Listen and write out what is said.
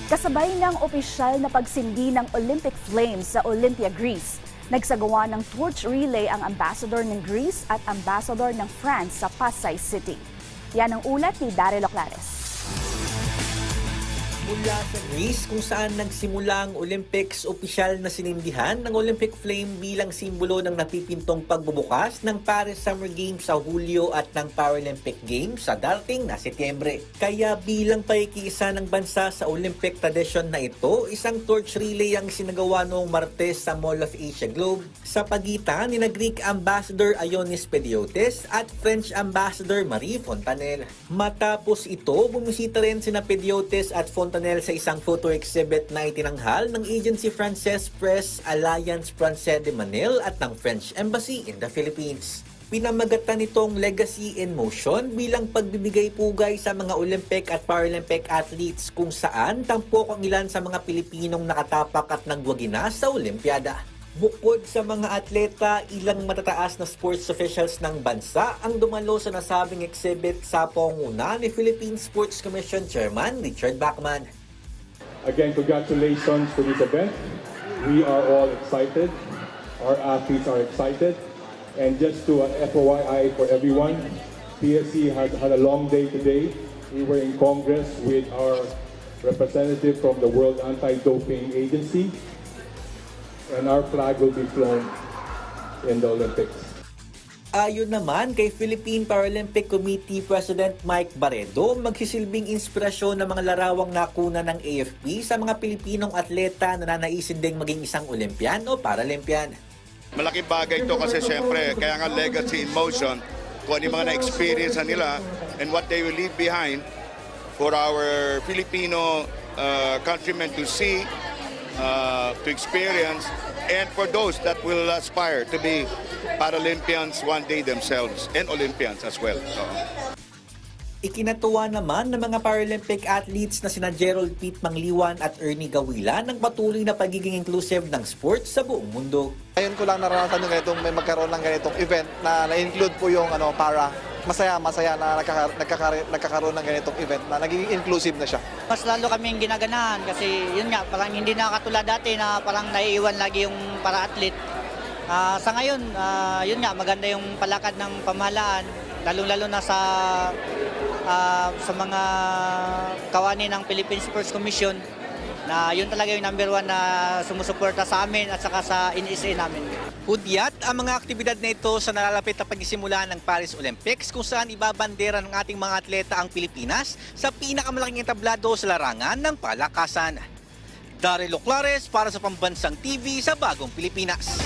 Kasabay ng opisyal na pagsindi ng Olympic Flames sa Olympia, Greece, nagsagawa ng torch relay ang ambassador ng Greece at ambassador ng France sa Pasay City. Yan ang ulat ni Daryl Oclares. Mula sa Greece kung saan nagsimula ang Olympics, opisyal na sinindihan ng Olympic Flame bilang simbolo ng napipintong pagbubukas ng Paris Summer Games sa Hulyo at ng Paralympic Games sa darating na Setyembre. Kaya bilang pakikiisa ng bansa sa Olympic tradition na ito, isang torch relay ang sinagawa noong Martes sa Mall of Asia Globe sa pagitan ni Greek Ambassador Ioannis Pediotes at French Ambassador Marie Fontanelle. Matapos ito, bumisita rin sina Pediotes at Fontanelle sa isang photo exhibit na itinanghal ng Agency Française Presse Alliance Française de Manille at ng French Embassy in the Philippines. Pinamagatan nitong Legacy in Motion bilang pagbibigay pugay sa mga Olympic at Paralympic athletes kung saan tampok ang ilan sa mga Pilipinong nakatapak at nagwagina sa Olympiada. Bukod sa mga atleta, ilang matataas na sports officials ng bansa ang dumalo sa nasabing exhibit sa pangunguna ni Philippine Sports Commission Chairman Richard Bachman. Again, congratulations to this event. We are all excited. Our athletes are excited. And just to FYI for everyone, PSC had a long day today. We were in Congress with our representative from the World Anti-Doping Agency. And our flag will be flown in the Olympics. Ayon naman kay Philippine Paralympic Committee President Mike Barredo, magsisilbing inspirasyon ng mga larawang nakuna ng AFP sa mga Pilipinong atleta na nanaisin ding maging isang Olympian o Paralympian. Malaking bagay ito kasi siyempre, kaya nga legacy in motion, kung ano yung mga na-experience nila and what they will leave behind for our Filipino countrymen to see, to experience, and for those that will aspire to be Paralympians one day themselves and Olympians as well. Ikinatuwa naman ng mga Paralympic athletes na sina Gerald Pete Mangliwan at Ernie Gawila ng patuloy na pagiging inclusive ng sports sa buong mundo. Ngayon ko lang naranasan yung ganitong may magkaroon ng ganitong event na na-include po yung para masaya na nagkakaroon ng ganitong event na naging inclusive na siya. Mas lalo kaming ginaganahan kasi yun nga, parang hindi na katulad dati na parang naiiwan lagi yung para-athlete. Sa ngayon, yun nga, maganda yung palakad ng pamahalaan, lalong-lalo na sa mga kawani ng Philippine Sports Commission na yun talaga yung number one na sumusuporta sa amin at saka sa NSA namin. Hudyat ang mga aktibidad na ito sa nalalapit na pagsisimula ng Paris Olympics kung saan ibabandera ng ating mga atleta ang Pilipinas sa pinakamalaking entablado sa larangan ng palakasan. Daryl Oclares para sa Pambansang TV sa Bagong Pilipinas.